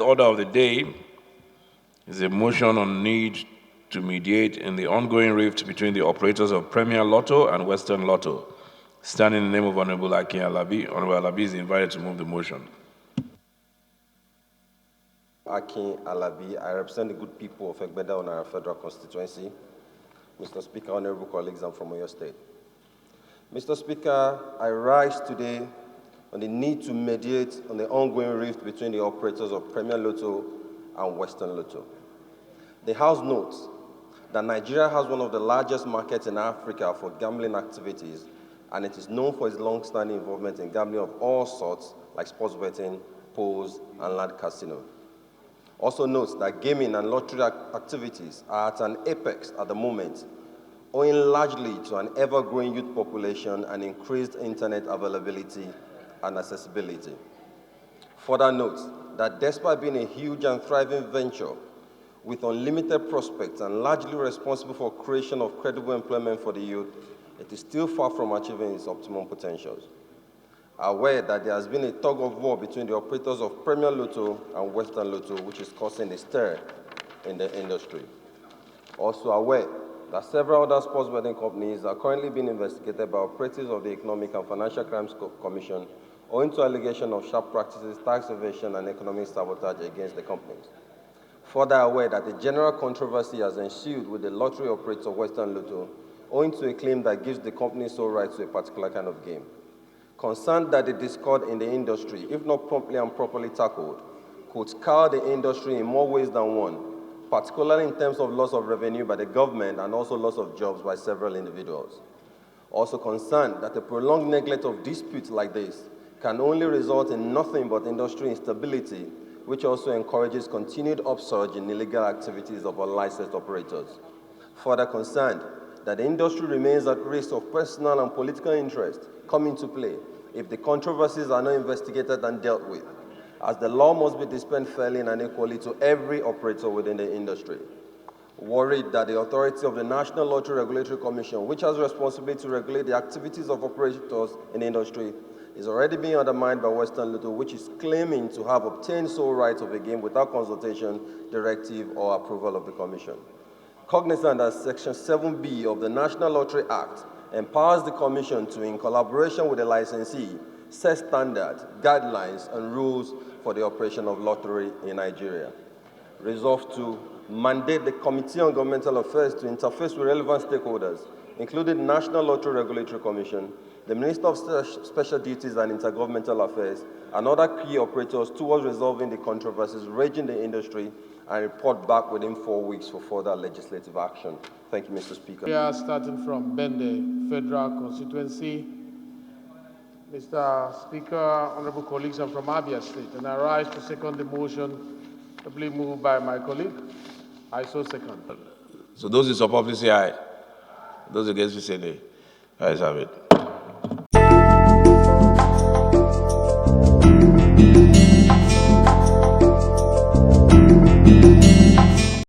fourth order of the day is a motion on need to mediate in the ongoing rift between the operators of Premier Lotto and Western Lotto. Standing in the name of Honorable Akinola Alabi, Honorable Alabi is invited to move the motion. Akinola Alabi, I represent the good people of Egbeda on our federal constituency. Mr. Speaker, honorable colleagues, I'm from Oyo State. Mr. Speaker, I rise today on the need to mediate on the ongoing rift between the operators of Premier Lotto and Western Lotto. The House notes that Nigeria has one of the largest markets in Africa for gambling activities, and it is known for its long-standing involvement in gambling of all sorts, like sports betting, pools, and land casino. Also notes that gaming and lottery activities are at an apex at the moment, owing largely to an ever-growing youth population and increased internet availability and accessibility. Further notes that despite being a huge and thriving venture with unlimited prospects and largely responsible for creation of credible employment for the youth, it is still far from achieving its optimum potentials. Aware that there has been a tug-of-war between the operators of Premier Lotto and Western Lotto, which is causing a stir in the industry. Also aware that several other sports betting companies are currently being investigated by operatives of the Economic and Financial Crimes Commission owing to allegations of sharp practices, tax evasion, and economic sabotage against the companies. Further aware that a general controversy has ensued with the lottery operator of Western Lotto owing to a claim that gives the company sole right to a particular kind of game. Concerned that the discord in the industry, if not promptly and properly tackled, could scar the industry in more ways than one, particularly in terms of loss of revenue by the government and also loss of jobs by several individuals. Also concerned that the prolonged neglect of disputes like this can only result in nothing but industry instability, which also encourages continued upsurge in illegal activities of unlicensed operators. Further concerned that the industry remains at risk of personal and political interest come into play if the controversies are not investigated and dealt with, as the law must be dispensed fairly and equally to every operator within the industry. Worried that the authority of the National Lottery Regulatory Commission, which has responsibility to regulate the activities of operators in the industry, is already being undermined by Western Lotto, which is claiming to have obtained sole rights of a game without consultation, directive, or approval of the Commission. Cognizant that Section 7B of the National Lottery Act empowers the Commission to, in collaboration with the licensee, set standards, guidelines, and rules for the operation of lottery in Nigeria. Resolved to mandate the Committee on Governmental Affairs to interface with relevant stakeholders, including the National Lottery Regulatory Commission, the Minister of Special Duties and Intergovernmental Affairs, and other key operators towards resolving the controversies raging in the industry and report back within 4 weeks for further legislative action. Thank you, Mr. Speaker. We are starting from Bende Federal Constituency. Mr. Speaker, honorable colleagues, I'm from Abia State, and I rise to second the motion ably moved by my colleague. I so second. So those who support, please say aye. Those against, please say nay. Ayes have it.